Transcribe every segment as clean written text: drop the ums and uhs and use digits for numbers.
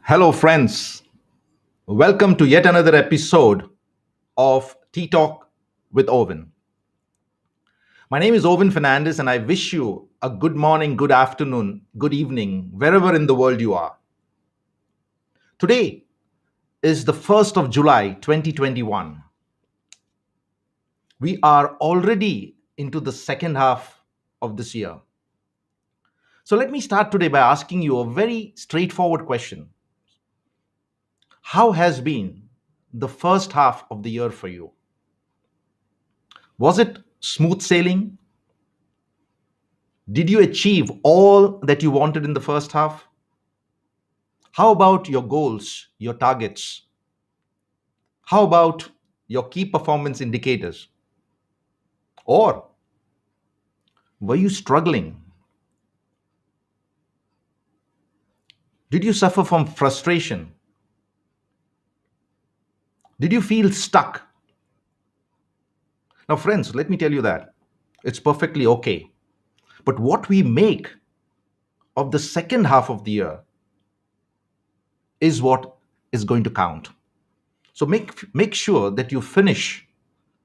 Hello, friends. Welcome to yet another episode of Tea Talk with Owen. My name is Owen Fernandez, and I wish you a good morning, good afternoon, good evening, wherever in the world you are. Today is the 1st of July, 2021. We are already into the second half of this year. So let me start today by asking you a very straightforward question. How has been the first half of the year for you? Was it smooth sailing? Did you achieve all that you wanted in the first half? How about your goals, your targets? How about your key performance indicators? Or were you struggling? Did you suffer from frustration? Did you feel stuck? Now, friends, let me tell you that it's perfectly okay. But what we make of the second half of the year is what is going to count. So make sure that you finish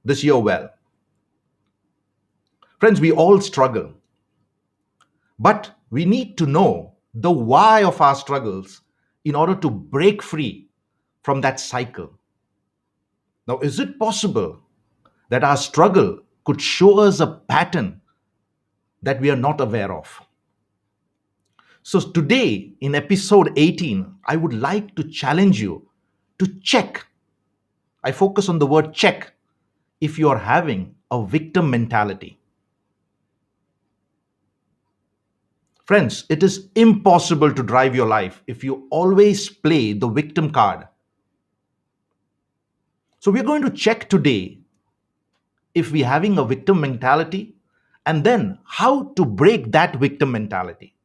this year well. Friends, we all struggle, but we need to know the why of our struggles in order to break free from that cycle. Now, is it possible that our struggle could show us a pattern that we are not aware of? So, today in episode 18, I would like to challenge you to check. I focus on the word check if you are having a victim mentality. Friends, it is impossible to drive your life if you always play the victim card. So, we're going to check today if we're having a victim mentality and then how to break that victim mentality.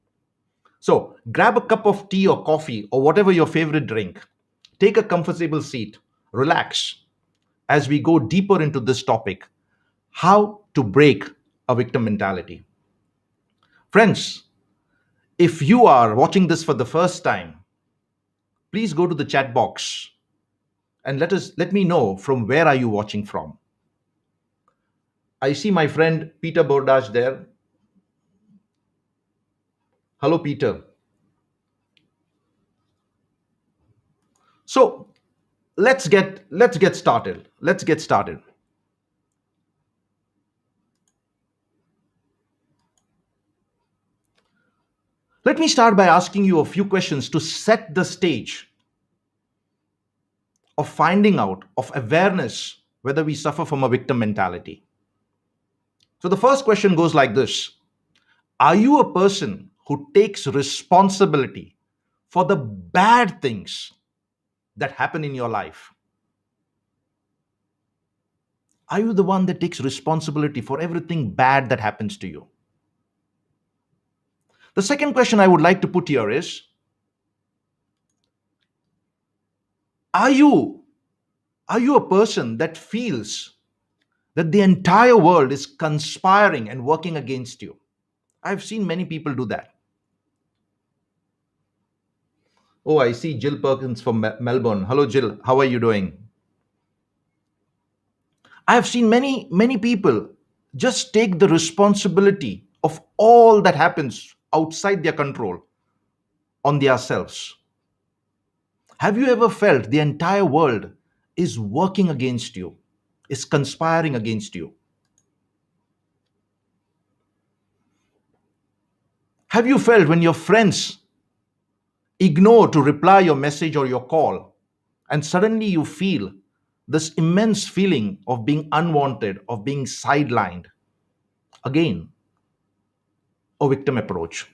So, grab a cup of tea or coffee or whatever your favorite drink, take a comfortable seat, relax as we go deeper into this topic, how to break a victim mentality. Friends, if you are watching this for the first time, please go to the chat box and let me know from where are you watching from. I see my friend Peter Bordage there. Hello, Peter. So let's get started. Let's get started. Let me start by asking you a few questions to set the stage of finding out, of awareness, whether we suffer from a victim mentality. So the first question goes like this: are you a person who takes responsibility for the bad things that happen in your life? Are you the one that takes responsibility for everything bad that happens to you? The second question I would like to put here is, are you a person that feels that the entire world is conspiring and working against you? I've seen many people do that. Oh, I see Jill Perkins from Melbourne. Hello, Jill. How are you doing? I have seen many people just take the responsibility of all that happens outside their control on their selves. Have you ever felt the entire world is working against you, is conspiring against you? Have you felt when your friends ignore to reply your message or your call, and suddenly you feel this immense feeling of being unwanted, of being sidelined? Again, a victim approach.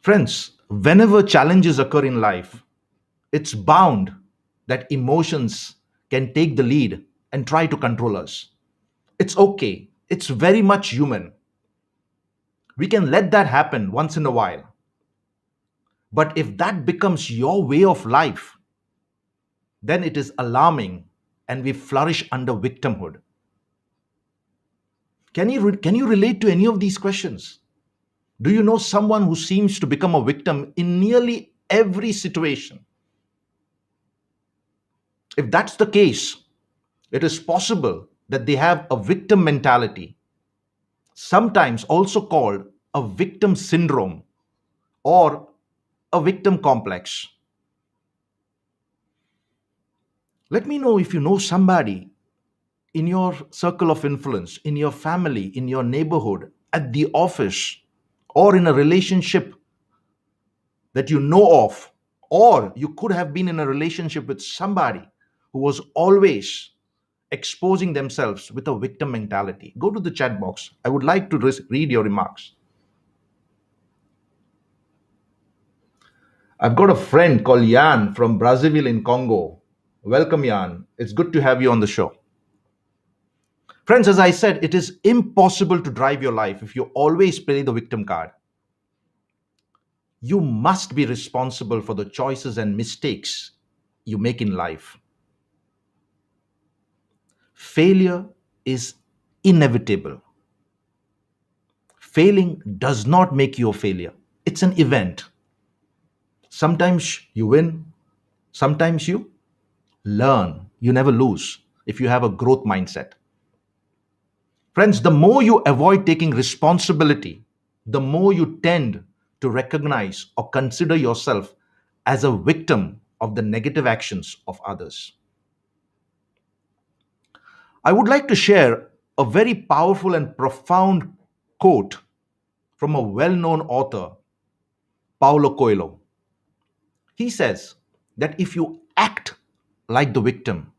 Friends, whenever challenges occur in life, it's bound that emotions can take the lead and try to control us. It's okay. It's very much human. We can let that happen once in a while. But if that becomes your way of life, then it is alarming and we flourish under victimhood. Can you relate to any of these questions? Do you know someone who seems to become a victim in nearly every situation? If that's the case, it is possible that they have a victim mentality, sometimes also called a victim syndrome or a victim complex. Let me know if you know somebody in your circle of influence, in your family, in your neighborhood, at the office, or in a relationship that you know of, or you could have been in a relationship with somebody who was always exposing themselves with a victim mentality. Go to the chat box. I would like to read your remarks. I've got a friend called Jan from Brazzaville in Congo. Welcome, Jan. It's good to have you on the show. Friends, as I said, it is impossible to drive your life if you always play the victim card. You must be responsible for the choices and mistakes you make in life. Failure is inevitable. Failing does not make you a failure. It's an event. Sometimes you win, sometimes you learn. You never lose if you have a growth mindset. Friends, the more you avoid taking responsibility, the more you tend to recognize or consider yourself as a victim of the negative actions of others. I would like to share a very powerful and profound quote from a well known author, Paulo Coelho. He says that if you act like the victim,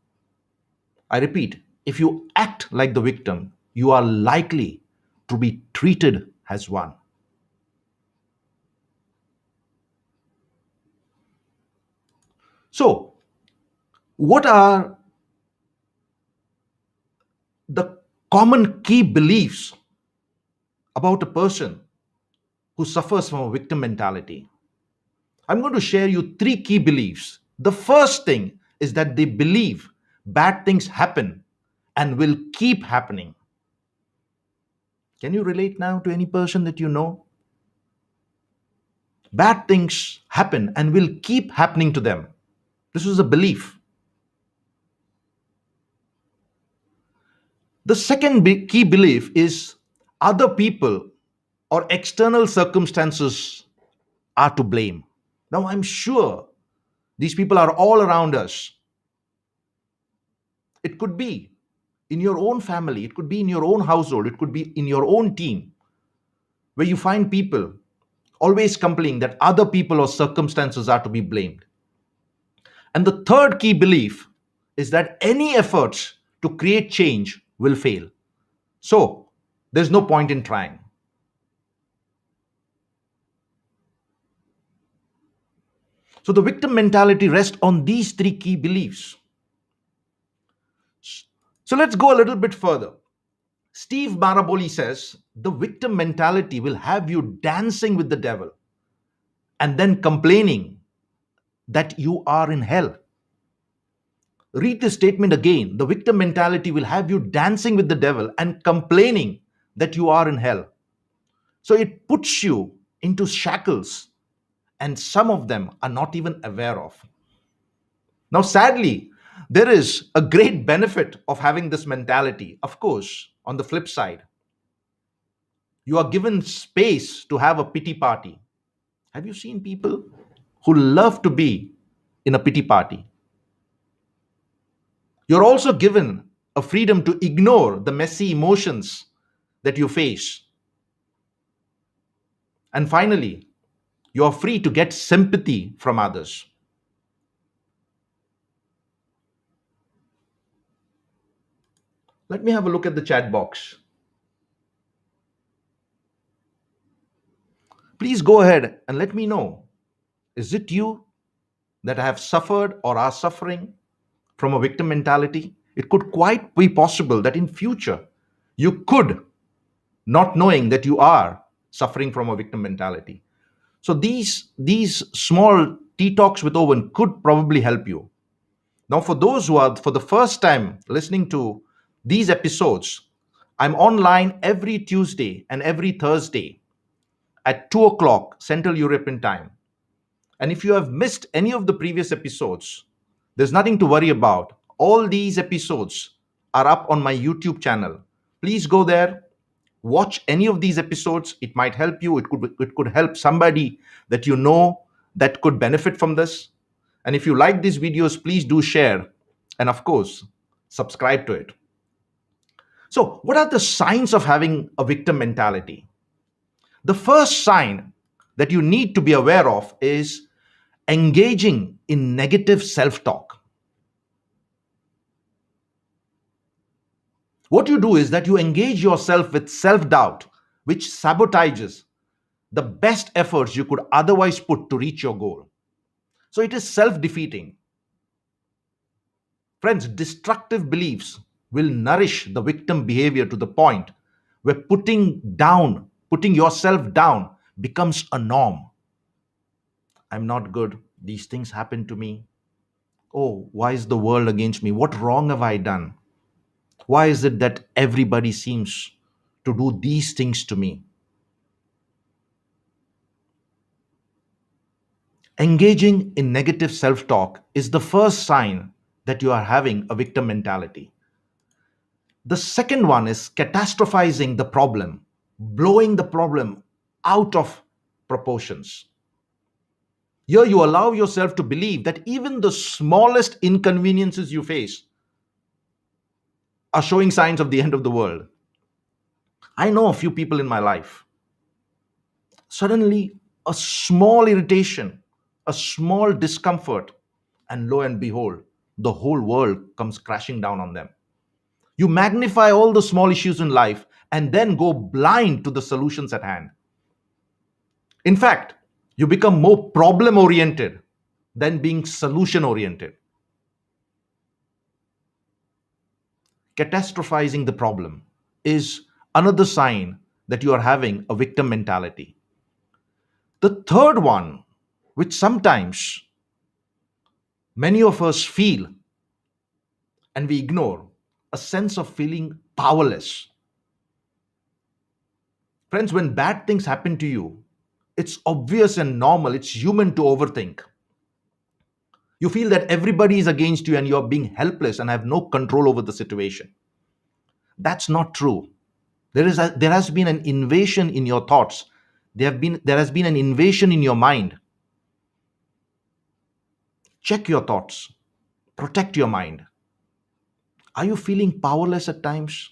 I repeat, if you act like the victim, you are likely to be treated as one. So, what are the common key beliefs about a person who suffers from a victim mentality? I'm going to share you three key beliefs. The first thing is that they believe bad things happen and will keep happening. Can you relate now to any person that you know? Bad things happen and will keep happening to them. This is a belief. The second key belief is other people or external circumstances are to blame. Now, I'm sure these people are all around us. It could be in your own family, it could be in your own household, it could be in your own team, where you find people always complaining that other people or circumstances are to be blamed. And the third key belief is that any efforts to create change will fail. So, there's no point in trying. So, the victim mentality rests on these three key beliefs. So, let's go a little bit further. Steve Maraboli says the victim mentality will have you dancing with the devil and then complaining that you are in hell. Read this statement again. The victim mentality will have you dancing with the devil and complaining that you are in hell. So it puts you into shackles, and some of them are not even aware of. Now, sadly, There is a great benefit of having this mentality. Of course, on the flip side, you are given space to have a pity party. Have you seen people who love to be in a pity party? You're also given a freedom to ignore the messy emotions that you face. And finally, you are free to get sympathy from others. Let me have a look at the chat box. Please go ahead and let me know. Is it you that have suffered or are suffering from a victim mentality? It could quite be possible that in future you could, not knowing that you are suffering from a victim mentality. So these small tea talks with Owen could probably help you. Now, for those who are for the first time listening to these episodes, I'm online every Tuesday and every Thursday at 2 o'clock Central European time. And if you have missed any of the previous episodes, there's nothing to worry about. All these episodes are up on my YouTube channel. Please go there, watch any of these episodes. It might help you. It could help somebody that you know that could benefit from this. And if you like these videos, please do share and of course subscribe to it. So, what are the signs of having a victim mentality? The first sign that you need to be aware of is engaging in negative self talk. What you do is that you engage yourself with self doubt, which sabotages the best efforts you could otherwise put to reach your goal. So it is self defeating. Friends, destructive beliefs will nourish the victim behavior to the point where putting yourself down becomes a norm. I'm not good. These things happen to me. Oh, why is the world against me? What wrong have I done? Why is it that everybody seems to do these things to me? Engaging in negative self talk is the first sign that you are having a victim mentality. The second one is catastrophizing the problem, blowing the problem out of proportions. Here, you allow yourself to believe that even the smallest inconveniences you face are showing signs of the end of the world. I know a few people in my life. Suddenly, a small irritation, a small discomfort, and lo and behold, the whole world comes crashing down on them. You magnify all the small issues in life and then go blind to the solutions at hand. In fact, you become more problem oriented than being solution oriented. Catastrophizing the problem is another sign that you are having a victim mentality. The third one, which sometimes many of us feel and we ignore, a sense of feeling powerless. Friends, when bad things happen to you, it's obvious and normal, it's human to overthink. You feel that everybody is against you and you're being helpless and have no control over the situation. That's not true. There has been an invasion in your thoughts. There has been an invasion in your mind. Check your thoughts. Protect your mind. Are you feeling powerless at times?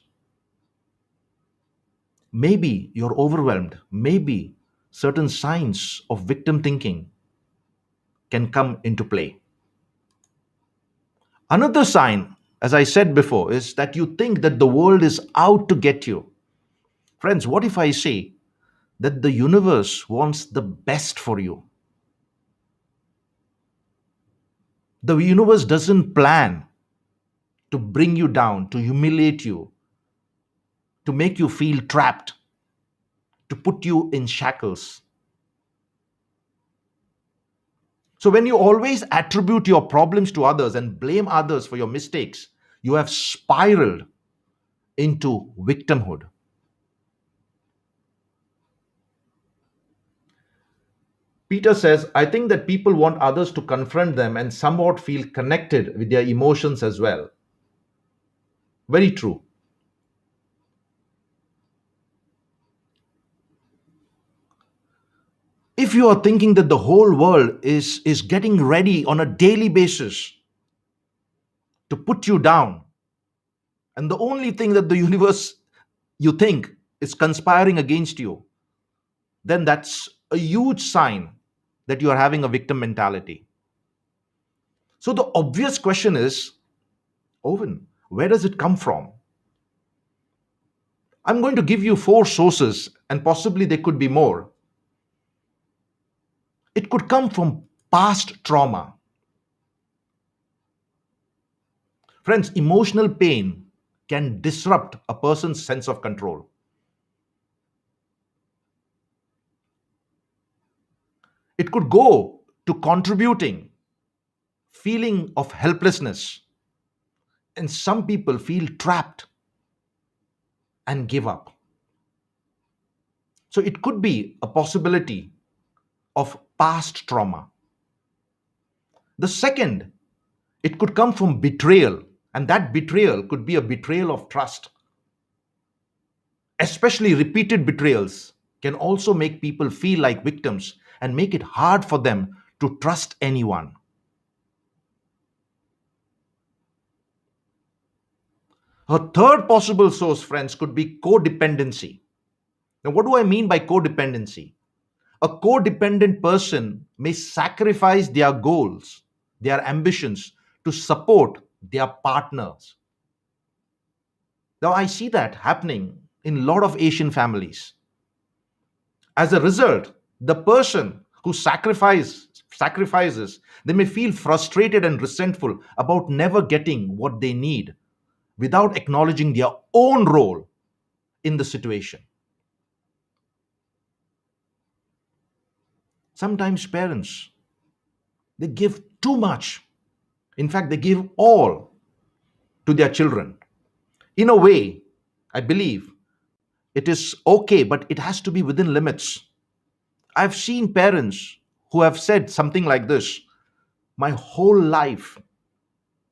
Maybe you're overwhelmed. Maybe certain signs of victim thinking can come into play. Another sign, as I said before, is that you think that the world is out to get you. Friends, what if I say that the universe wants the best for you? The universe doesn't plan to bring you down, to humiliate you, to make you feel trapped, to put you in shackles. So, when you always attribute your problems to others and blame others for your mistakes, you have spiraled into victimhood. Peter says, I think that people want others to confront them and somewhat feel connected with their emotions as well. Very true. If you are thinking that the whole world is getting ready on a daily basis to put you down, and the only thing that the universe you think is conspiring against you, then that's a huge sign that you are having a victim mentality. So the obvious question is, Owen, where does it come from? I'm going to give you four sources, and possibly there could be more. It could come from past trauma. Friends, emotional pain can disrupt a person's sense of control. It could go to contributing, feeling of helplessness, and some people feel trapped and give up. So it could be a possibility of past trauma. The second, it could come from betrayal, and that betrayal could be a betrayal of trust. Especially repeated betrayals can also make people feel like victims and make it hard for them to trust anyone. A third possible source, friends, could be codependency. Now, what do I mean by codependency? A codependent person may sacrifice their goals, their ambitions to support their partners. Now, I see that happening in a lot of Asian families. As a result, the person who sacrifices, they may feel frustrated and resentful about never getting what they need without acknowledging their own role in the situation. Sometimes parents, they give too much. In fact, they give all to their children. In a way, I believe it is okay, but it has to be within limits. I've seen parents who have said something like this: my whole life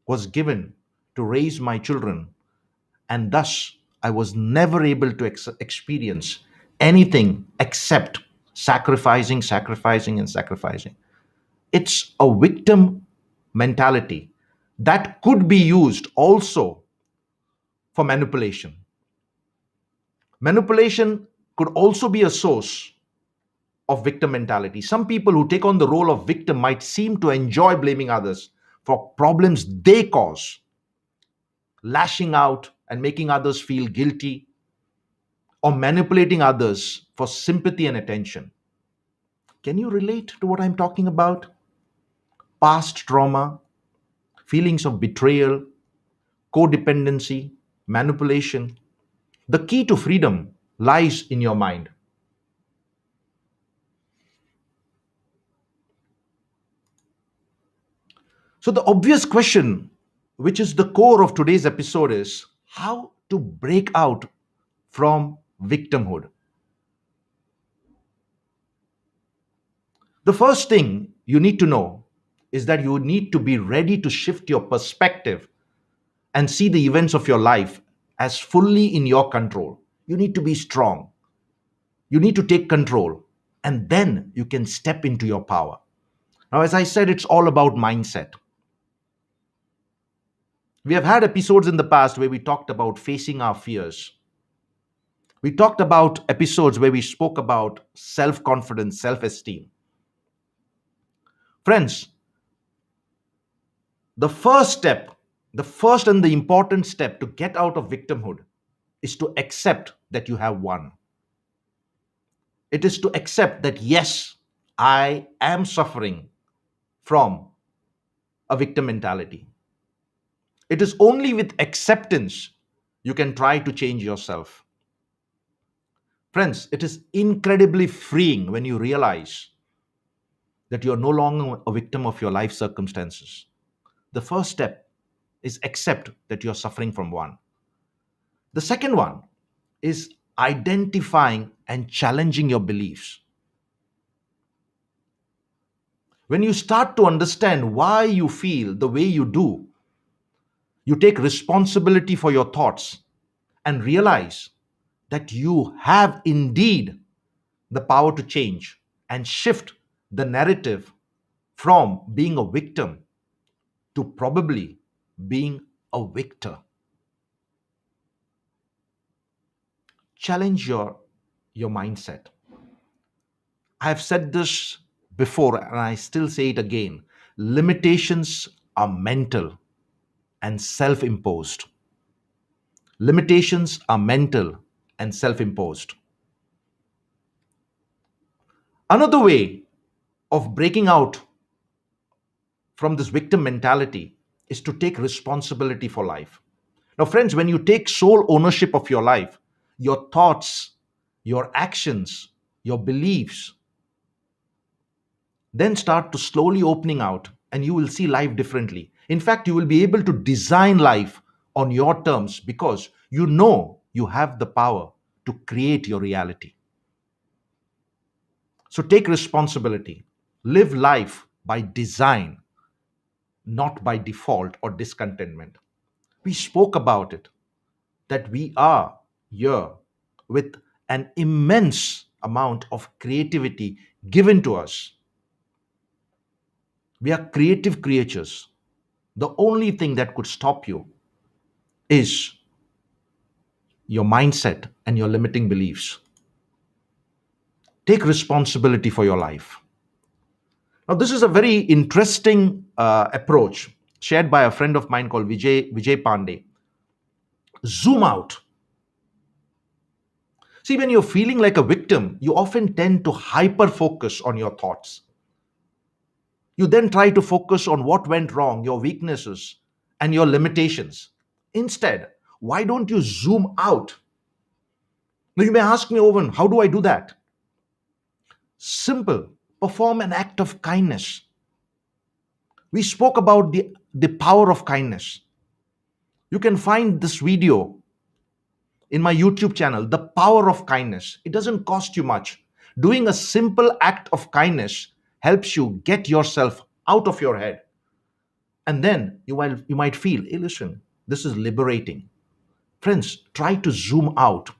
was given to raise my children, and thus I was never able to experience anything except sacrificing, sacrificing, and sacrificing. It's a victim mentality that could be used also for manipulation. Manipulation could also be a source of victim mentality. Some people who take on the role of victim might seem to enjoy blaming others for problems they cause, lashing out and making others feel guilty, or manipulating others for sympathy and attention. Can you relate to what I'm talking about? Past trauma, feelings of betrayal, codependency, manipulation. The key to freedom lies in your mind. So, the obvious question, which is the core of today's episode, is how to break out from victimhood. The first thing you need to know is that you need to be ready to shift your perspective and see the events of your life as fully in your control. You need to be strong. You need to take control, and then you can step into your power. Now, as I said, it's all about mindset. We have had episodes in the past where we talked about facing our fears. We talked about episodes where we spoke about self confidence, self esteem. Friends, the first step, the first and the important step to get out of victimhood is to accept that you have won. It is to accept that, yes, I am suffering from a victim mentality. It is only with acceptance you can try to change yourself. Friends, it is incredibly freeing when you realize that you are no longer a victim of your life circumstances. The first step is accept that you are suffering from one. The second one is identifying and challenging your beliefs. When you start to understand why you feel the way you do, you take responsibility for your thoughts and realize that you have indeed the power to change and shift the narrative from being a victim to probably being a victor. Challenge your mindset. I have said this before and I still say it again. Limitations are mental and self imposed. Limitations are mental and self imposed. Another way of breaking out from this victim mentality is to take responsibility for life. Now, friends, when you take sole ownership of your life, your thoughts, your actions, your beliefs, then start to slowly opening out and you will see life differently. In fact, you will be able to design life on your terms because you know you have the power to create your reality. So take responsibility. Live life by design, not by default or discontentment. We spoke about it, that we are here with an immense amount of creativity given to us. We are creative creatures. The only thing that could stop you is your mindset and your limiting beliefs. Take responsibility for your life. Now, this is a very interesting approach shared by a friend of mine called Vijay Pandey. Zoom out. See, when you're feeling like a victim, you often tend to hyper focus on your thoughts. You then try to focus on what went wrong, your weaknesses, and your limitations. Instead, why don't you zoom out? Now, you may ask me, Owen, how do I do that? Simple. Perform an act of kindness. We spoke about the power of kindness. You can find this video in my YouTube channel, The Power of Kindness. It doesn't cost you much. Doing a simple act of kindness helps you get yourself out of your head. And then you might feel, hey, listen, this is liberating. Friends, try to zoom out.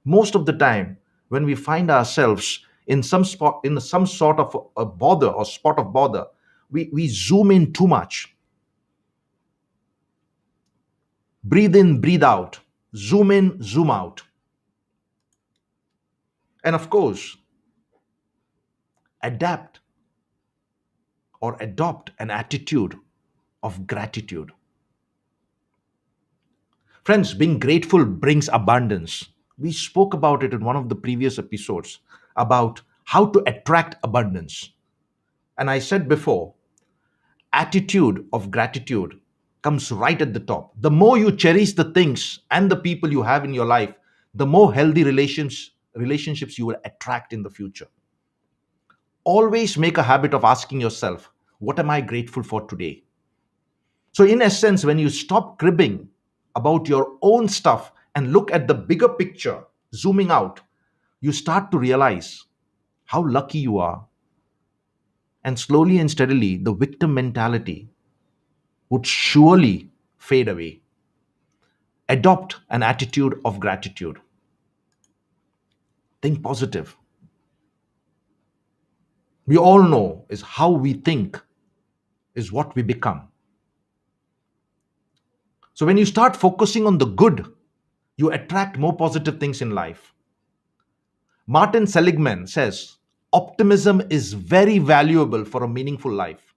Most of the time, when we find ourselves in some sort of a bother or spot of bother, we zoom in too much. Breathe in, breathe out. Zoom in, zoom out. And of course, adapt or adopt an attitude of gratitude. Friends, being grateful brings abundance. We spoke about it in one of the previous episodes about how to attract abundance. And I said before, attitude of gratitude comes right at the top. The more you cherish the things and the people you have in your life, the more healthy relationships you will attract in the future. Always make a habit of asking yourself, what am I grateful for today? So, in essence, when you stop cribbing about your own stuff and look at the bigger picture, zooming out, you start to realize how lucky you are. And slowly and steadily, the victim mentality would surely fade away. Adopt an attitude of gratitude. Think positive. We all know is how we think is what we become. So when you start focusing on the good, you attract more positive things in life. Martin Seligman says, optimism is very valuable for a meaningful life.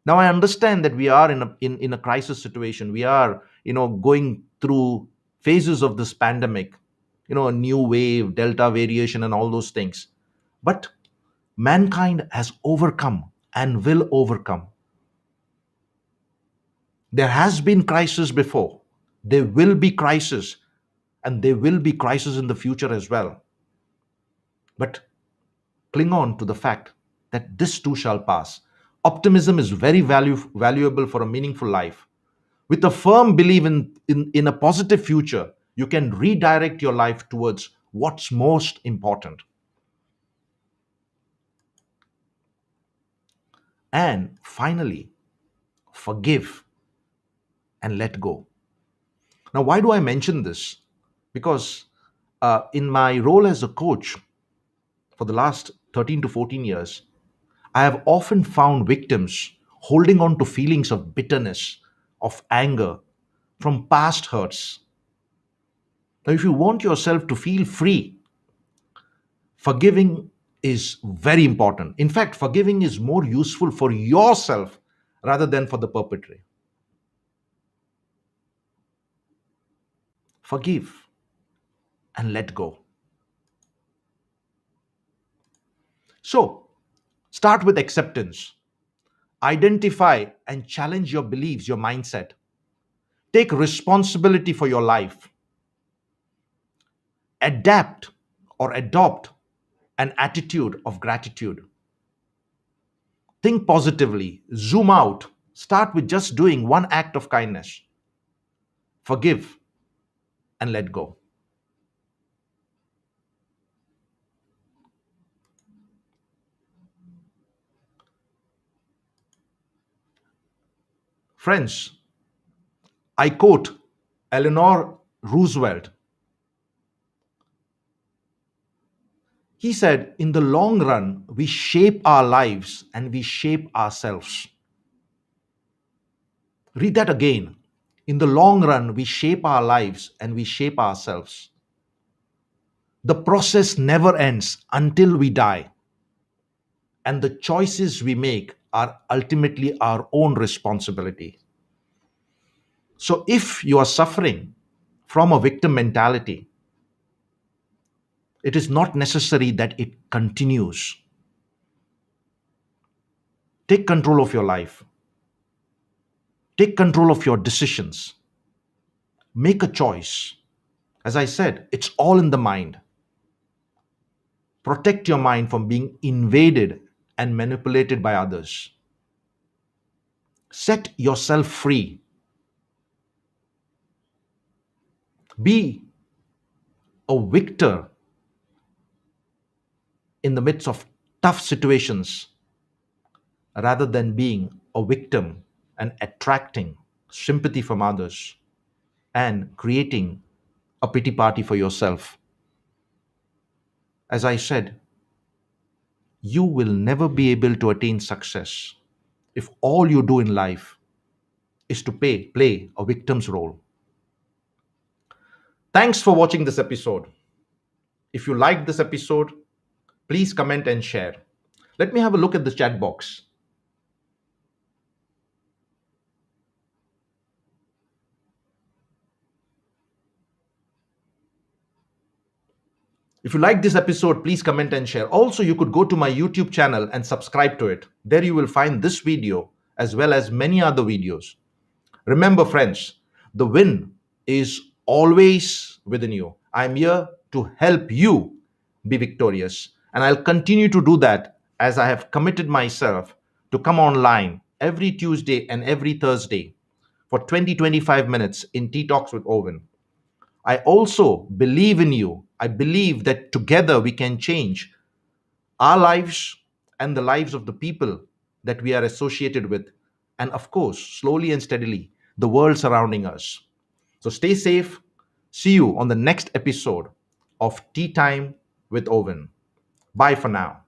Now I understand that we are in a crisis situation. We are, going through phases of this pandemic, a new wave, Delta variation, and all those things. But mankind has overcome and will overcome. There has been crisis before. There will be crisis, and there will be crisis in the future as well. But cling on to the fact that this too shall pass. Optimism is very valuable for a meaningful life. With a firm belief in a positive future, you can redirect your life towards what's most important. And finally, forgive and let go. Now, why do I mention this? Because in my role as a coach for the last 13 to 14 years, I have often found victims holding on to feelings of bitterness, of anger from past hurts. Now, if you want yourself to feel free, forgiving is very important. In fact, forgiving is more useful for yourself rather than for the perpetrator. Forgive and let go. So, start with acceptance. Identify and challenge your beliefs, your mindset. Take responsibility for your life. Adapt or adopt an attitude of gratitude. Think positively. Zoom out. Start with just doing one act of kindness. Forgive and let go. Friends, I quote Eleanor Roosevelt. He said, in the long run, we shape our lives and we shape ourselves. Read that again. In the long run, we shape our lives and we shape ourselves. The process never ends until we die. And the choices we make are ultimately our own responsibility. So if you are suffering from a victim mentality, it is not necessary that it continues. Take control of your life. Take control of your decisions. Make a choice. As I said, it's all in the mind. Protect your mind from being invaded and manipulated by others. Set yourself free. Be a victor in the midst of tough situations rather than being a victim and attracting sympathy from others and creating a pity party for yourself. As I said, you will never be able to attain success if all you do in life is to play a victim's role. Thanks for watching this episode. If you liked this episode, please comment and share. Let me have a look at the chat box. If you like this episode, please comment and share. Also, you could go to my YouTube channel and subscribe to it. There you will find this video as well as many other videos. Remember, friends, the win is always within you. I'm here to help you be victorious. And I'll continue to do that as I have committed myself to come online every Tuesday and every Thursday for 20-25 minutes in Tea Talks with Owen. I also believe in you. I believe that together we can change our lives and the lives of the people that we are associated with. And of course, slowly and steadily, the world surrounding us. So stay safe. See you on the next episode of Tea Time with Owen. Bye for now.